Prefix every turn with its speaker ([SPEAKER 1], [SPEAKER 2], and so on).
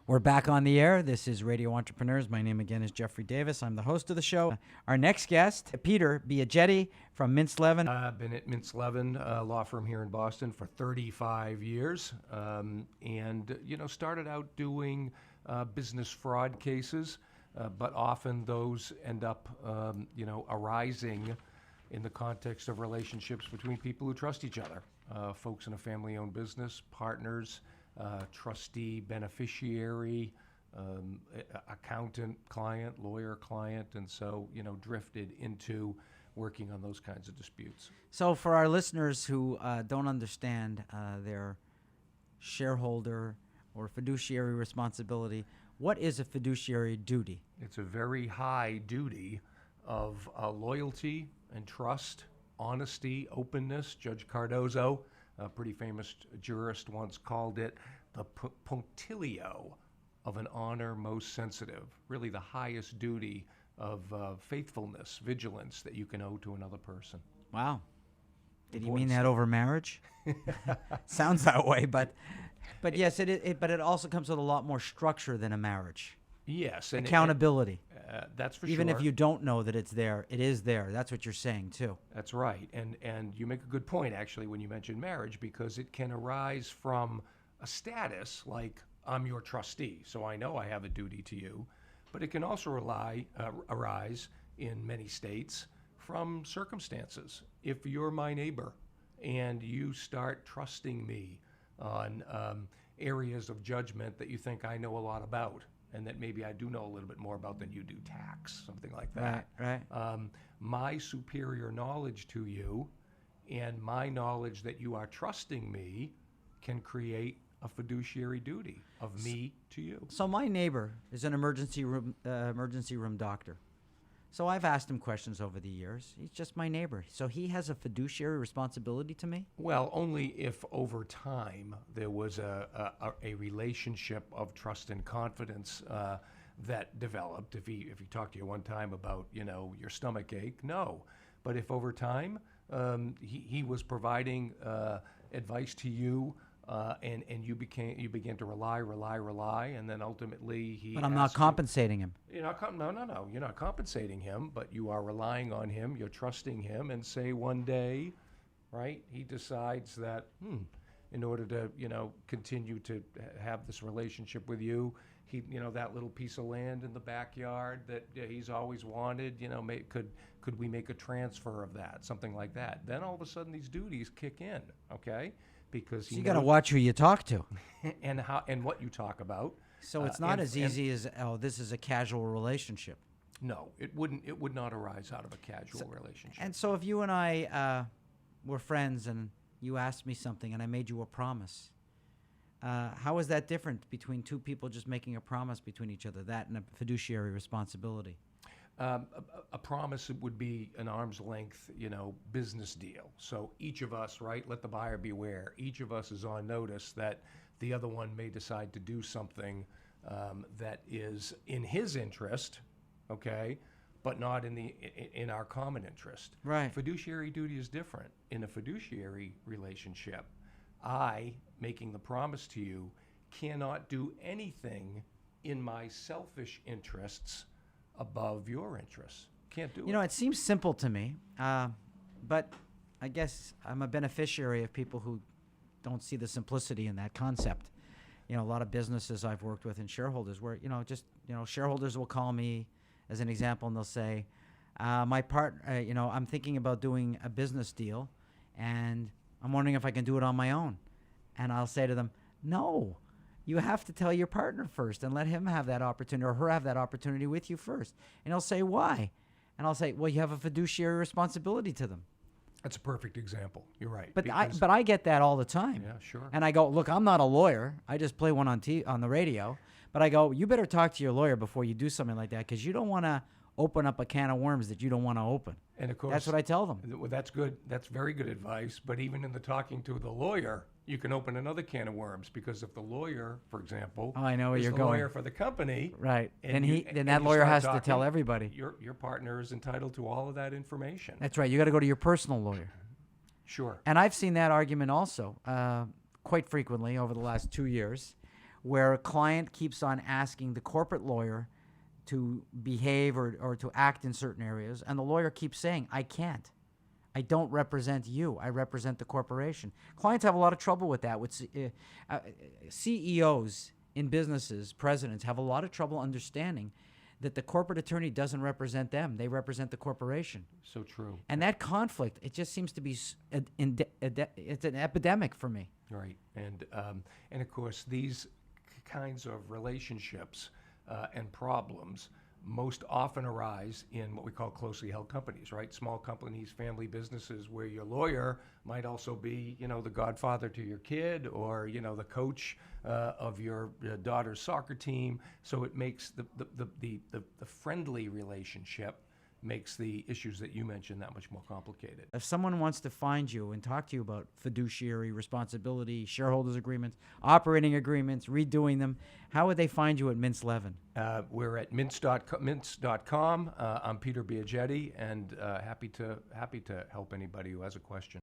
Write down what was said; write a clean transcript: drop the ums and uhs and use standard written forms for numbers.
[SPEAKER 1] We're back on the air. This is Radio Entrepreneurs. My name again is Jeffrey Davis. I'm the host of the show. Our next guest, Peter Biagetti from Mintz Levin.
[SPEAKER 2] I've been at Mintz Levin, a law firm here in Boston, for 35 years, and started out doing business fraud cases, but often those end up arising in the context of relationships between people who trust each other, folks in a family-owned business, partners, trustee, beneficiary, accountant, client, lawyer, client, and so, drifted into working on those kinds of disputes.
[SPEAKER 1] So for our listeners who don't understand their shareholder or fiduciary responsibility, what is a fiduciary duty?
[SPEAKER 2] It's a very high duty of loyalty and trust, honesty, openness. Judge Cardozo, a pretty famous jurist, once called it the punctilio of an honor most sensitive, really the highest duty of faithfulness, vigilance that you can owe to another person.
[SPEAKER 1] Wow. Did he mean that over marriage? Sounds that way, but yes, but it also comes with a lot more structure than a marriage.
[SPEAKER 2] Yes.
[SPEAKER 1] And accountability.
[SPEAKER 2] That's for
[SPEAKER 1] Even
[SPEAKER 2] sure.
[SPEAKER 1] if you don't know that it's there, it is there. That's what you're saying, too.
[SPEAKER 2] That's right. And you make a good point, actually, when you mention marriage, because it can arise from a status like, I'm your trustee, so I know I have a duty to you. But it can also arise in many states from circumstances. If you're my neighbor and you start trusting me on areas of judgment that you think I know a lot about, and that maybe I do know a little bit more about than you do, tax, something like that.
[SPEAKER 1] Right.
[SPEAKER 2] My superior knowledge to you and my knowledge that you are trusting me can create a fiduciary duty of me to you.
[SPEAKER 1] So my neighbor is an emergency room doctor. So I've asked him questions over the years. He's just my neighbor. So he has a fiduciary responsibility to me?
[SPEAKER 2] Well, only if over time there was a relationship of trust and confidence that developed. If he talked to you one time about, your stomach ache, no. But if over time he was providing advice to you, and you began to rely, and then ultimately he.
[SPEAKER 1] But I'm not compensating him.
[SPEAKER 2] You're not no. You're not compensating him, but you are relying on him. You're trusting him, and say one day, right, he decides that, in order to continue to have this relationship with you, he that little piece of land in the backyard that he's always wanted, could we make a transfer of that, something like that? Then all of a sudden these duties kick in, okay? Because
[SPEAKER 1] you got to watch who you talk to
[SPEAKER 2] and what you talk about.
[SPEAKER 1] So it's not as easy as this is a casual relationship.
[SPEAKER 2] No, it wouldn't. It would not arise out of a casual relationship.
[SPEAKER 1] And so if you and I were friends and you asked me something and I made you a promise, how is that different between two people just making a promise between each other? That and a fiduciary responsibility.
[SPEAKER 2] A promise would be an arm's length, business deal. So each of us, right, let the buyer beware. Each of us is on notice that the other one may decide to do something that is in his interest, okay, but not in our common interest.
[SPEAKER 1] Right.
[SPEAKER 2] Fiduciary duty is different. In a fiduciary relationship, I, making the promise to you, cannot do anything in my selfish interests above your interests. Can't do it.
[SPEAKER 1] It seems simple to me, but I guess I'm a beneficiary of people who don't see the simplicity in that concept. A lot of businesses I've worked with and shareholders where, shareholders will call me as an example and they'll say, my partner, I'm thinking about doing a business deal and I'm wondering if I can do it on my own. And I'll say to them, no. You have to tell your partner first and let him have that opportunity or her have that opportunity with you first. And he'll say, why? And I'll say, well, you have a fiduciary responsibility to them.
[SPEAKER 2] That's a perfect example. You're right.
[SPEAKER 1] But I get that all the time.
[SPEAKER 2] Yeah, sure.
[SPEAKER 1] And I go, look, I'm not a lawyer. I just play one on the radio. But I go, you better talk to your lawyer before you do something like that because you don't want to open up a can of worms that you don't want to open.
[SPEAKER 2] And of course,
[SPEAKER 1] that's what I tell them.
[SPEAKER 2] Well, that's good. That's very good advice. But even in the talking to the lawyer, you can open another can of worms because if the lawyer, for example,
[SPEAKER 1] I know where
[SPEAKER 2] is
[SPEAKER 1] you're
[SPEAKER 2] the
[SPEAKER 1] going.
[SPEAKER 2] lawyer for the company,
[SPEAKER 1] right?
[SPEAKER 2] And
[SPEAKER 1] then that lawyer has to tell everybody.
[SPEAKER 2] Your partner is entitled to all of that information.
[SPEAKER 1] That's right. You got to go to your personal lawyer.
[SPEAKER 2] Sure.
[SPEAKER 1] And I've seen that argument also quite frequently over the last 2 years, where a client keeps on asking the corporate lawyer to behave or to act in certain areas, and the lawyer keeps saying, I can't. I don't represent you. I represent the corporation. Clients have a lot of trouble with that. CEOs in businesses, presidents, have a lot of trouble understanding that the corporate attorney doesn't represent them. They represent the corporation.
[SPEAKER 2] So true.
[SPEAKER 1] And that conflict, it just seems to be, it's an epidemic for me.
[SPEAKER 2] Right. And of course, these kinds of relationships and problems most often arise in what we call closely held companies, right? Small companies, family businesses, where your lawyer might also be, the godfather to your kid, or, the coach of your daughter's soccer team. So it makes the friendly relationship makes the issues that you mentioned that much more complicated.
[SPEAKER 1] If someone wants to find you and talk to you about fiduciary responsibility, shareholders agreements, operating agreements, redoing them, how would they find you at Mintz Levin?
[SPEAKER 2] We're at mintz.com. I'm Peter Biagetti, and happy to help anybody who has a question.